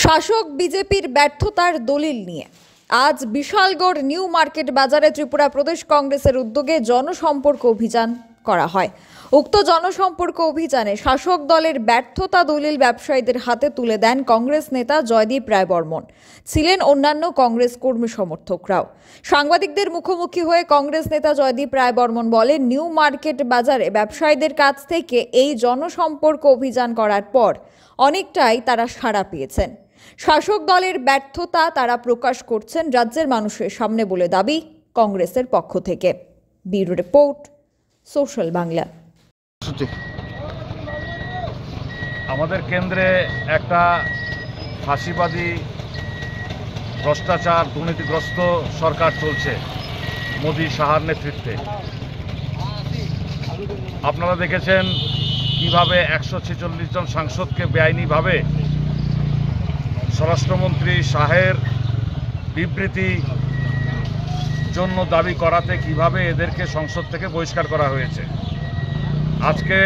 শাসক বিজেপির ব্যর্থতার দলিল নিয়ে আজ বিশালগড় নিউ মার্কেট বাজারে ত্রিপুরা প্রদেশ কংগ্রেসের উদ্যোগে জনসম্পর্ক অভিযান করা হয়। উক্ত জনসম্পর্ক অভিযানে শাসক দলের ব্যর্থতা দলিল ব্যবসায়ীদের হাতে তুলে দেন কংগ্রেস নেতা জয়দীপ রায় বর্মন। ছিলেন অন্যান্য কংগ্রেস কর্মী সমর্থকরাও। সাংবাদিকদের মুখোমুখি হয়ে কংগ্রেস নেতা জয়দীপ রায় বর্মন বলেন, নিউ মার্কেট বাজারে ব্যবসায়ীদের কাছ থেকে এই জনসম্পর্ক অভিযান করার পর অনেকটাই তারা সাড়া পেয়েছেন। শাসক দলের ব্যর্থতা তারা প্রকাশ করছেন রাজ্যের মানুষের সামনে বলে দাবি কংগ্রেসের পক্ষ থেকে। Bureau report, social Bangla. আমাদের কেন্দ্রে একটা ফাঁসিবাদী ভ্রষ্টাচার দুর্নীতিগ্রস্ত সরকার চলছে মোদি শাহর নেতৃত্বে। আপনারা দেখেছেন কিভাবে 146 জন সাংসদকে বেআইনিভাবে স্বরাষ্ট্রমন্ত্রী শাহের বিবৃতি জন্য দাবি করাতে কিভাবে এদেরকে সংসদ থেকে বহিষ্কার করা হয়েছে। আজকে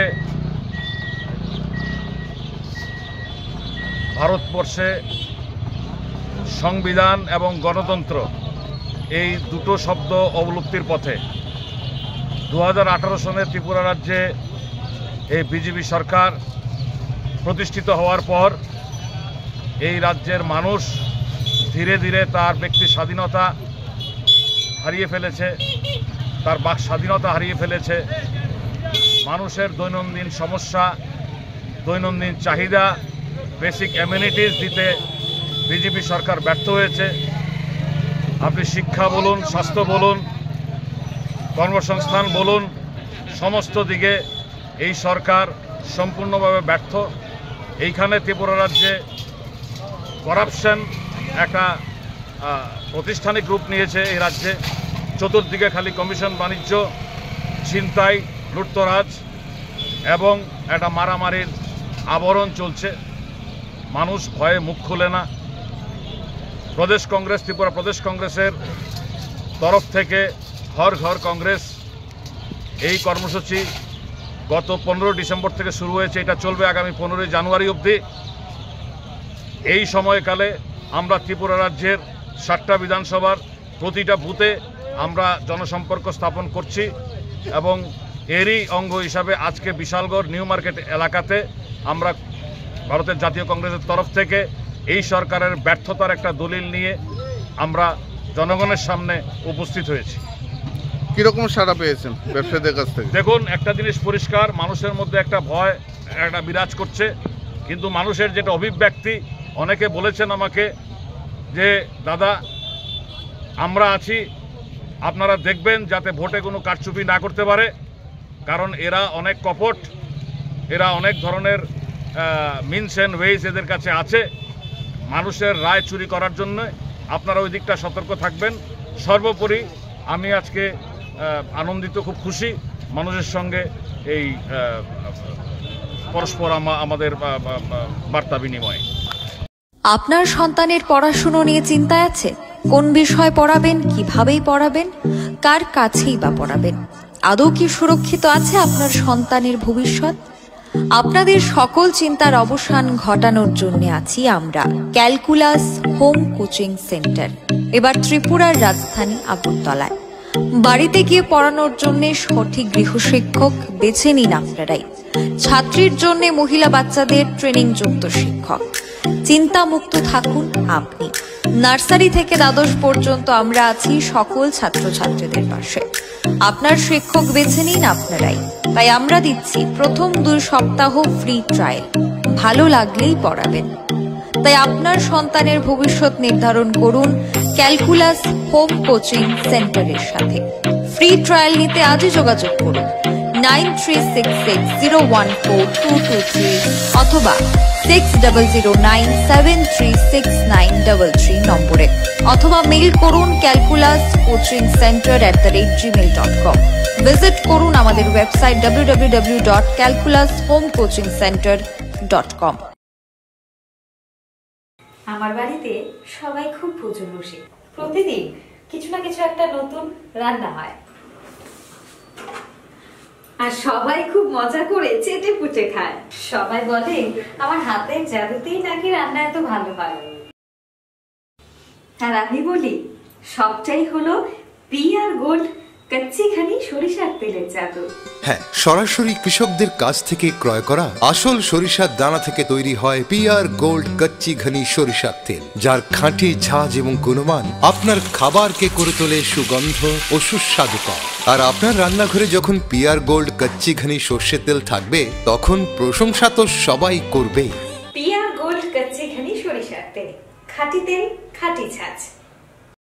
ভারতবর্ষে সংবিধান এবং গণতন্ত্র এই দুটো শব্দ অবলুপ্তির পথে। 2018 সনে ত্রিপুরা রাজ্যে এই বিজেপি সরকার প্রতিষ্ঠিত হওয়ার পর এই রাজ্যের মানুষ ধীরে ধীরে তার ব্যক্তি স্বাধীনতা হারিয়ে ফেলেছে, তার বাক স্বাধীনতা হারিয়ে ফেলেছে। মানুষের দৈনন্দিন সমস্যা, দৈনন্দিন চাহিদা, বেসিক অ্যামিনিটিস দিতে বিজেপি সরকার ব্যর্থ হয়েছে। আপনি শিক্ষা বলুন, স্বাস্থ্য বলুন, কর্মসংস্থান বলুন, সমস্ত দিকে এই সরকার সম্পূর্ণভাবে ব্যর্থ। এইখানে ত্রিপুরা রাজ্যে করাপশন একটা প্রতিষ্ঠানিক রূপ নিয়েছে এই রাজ্যে। চতুর্দিকে খালি কমিশন বাণিজ্য, ছিনতাই, লুটতরাজ এবং একটা মারামারির আবরণ চলছে। মানুষ ভয়ে মুখ খুলে না। প্রদেশ কংগ্রেস, ত্রিপুরা প্রদেশ কংগ্রেসের তরফ থেকে হর ঘর কংগ্রেস এই কর্মসূচি গত 15 ডিসেম্বর থেকে শুরু হয়েছে। এটা চলবে আগামী 15 জানুয়ারি অবধি। এই সময়কালে আমরা ত্রিপুরা রাজ্যের 7টা বিধানসভার প্রতিটা বুথে আমরা জনসম্পর্ক স্থাপন করছি এবং এরই অঙ্গ হিসাবে আজকে বিশালগড় নিউ মার্কেট এলাকাতে আমরা ভারতের জাতীয় কংগ্রেসের তরফ থেকে এই সরকারের ব্যর্থতার একটা দলিল নিয়ে আমরা জনগণের সামনে উপস্থিত হয়েছি। কিরকম সাড়া পেয়েছেন ব্যবসায়ীদের কাছ থেকে? দেখুন, একটা জিনিস পরিষ্কার, মানুষের মধ্যে একটা ভয় একটা বিরাজ করছে, কিন্তু মানুষের যেটা অভিব্যক্তি, অনেকে বলেছেন আমাকে যে দাদা আমরা আছি, আপনারা দেখবেন যাতে ভোটে কোনো কারচুপি না করতে পারে, কারণ এরা অনেক কপট, এরা অনেক ধরনের মিনস অ্যান্ড ওয়েজ এদের কাছে আছে মানুষের রায় চুরি করার জন্য। আপনারা ওই দিকটা সতর্ক থাকবেন। সর্বোপরি আমি আজকে আনন্দিত, খুব খুশি মানুষের সঙ্গে এই পরস্পর আমাদের বার্তা বিনিময়। আপনার সন্তানের পড়াশুনো নিয়ে চিন্তায় আছে? কোন বিষয় পড়াবেন, কিভাবেই পড়াবেন, কার কাছেই বা পড়াবেন? আদৌ কি সুরক্ষিত আছে আপনার সন্তানের ভবিষ্যৎ? আপনাদের সকল চিন্তার অবসান ঘটানোর জন্য আছি আমরা, ক্যালকুলাস হোম কোচিং সেন্টার। এবার ত্রিপুরার রাজধানী আগরতলায়। বাড়িতে গিয়ে পড়ানোর জন্য সঠিক গৃহশিক্ষক বেছে নিন আপনারাই। ছাত্রীর জন্য মহিলা বাচ্চাদের ট্রেনিং যুক্ত শিক্ষক। চিন্তামুক্ত থাকুন আপনি। নার্সারি থেকে দ্বাদশ পর্যন্ত আমরা আছি সকল ছাত্রছাত্রীদের পাশে। আপনার শিক্ষক বেছে নিন আপনারাই। তাই আমরা দিচ্ছি প্রথম 2 সপ্তাহ ফ্রি ট্রায়াল। ভালো লাগলেই পড়াবেন। তাই আপনার সন্তানের ভবিষ্যৎ নির্ধারণ করুন ক্যালকুলাস হোম কোচিং সেন্টারের সাথে। ফ্রি ট্রায়াল নিতে আজই যোগাযোগ করুন 9366014223 অথবা 6009736933 নম্বরে, অথবা মেইল করুন calculascoachingcenter@gmail.com। ভিজিট করুন আমাদের ওয়েবসাইট www.calculashomecoachingcenter.com। আমার বাড়িতে সবাই খুব প্রচুর বসে, প্রতিদিন কিছু না কিছু একটা নতুন রান্না হয়। আর সবাই খুব মজা করে চেটে পুটে খায়। সবাই বলে আমার হাতের জাদুতেই নাকি রান্না এত ভালো হয়। আর আমি বলি সবটাই হলো পিআর গোল্ড কচ্চিঘানি সরিষার তেলের জাদু। হ্যাঁ, সরাসরি কৃষকদের কাছ থেকে ক্রয় করা আসল সরিষার দানা থেকে তৈরি হয় পিআর গোল্ড কচ্চি ঘনি সরিষার তেল, যার খাঁটি ঝাঁজ এবং গুণমান আপনার খাবারকে করে তোলে সুগন্ধ ও সুস্বাদুকর। আর আপনার রান্নাঘরে যখন পিআর গোল্ড কচ্চি ঘনি সর্ষের তেল থাকবে, তখন প্রশংসা তো সবাই করবেই। পিআর গোল্ড কচ্চিঘানি সরিষার তেল, খাঁটি তেল, খাঁটি ছাঁচ।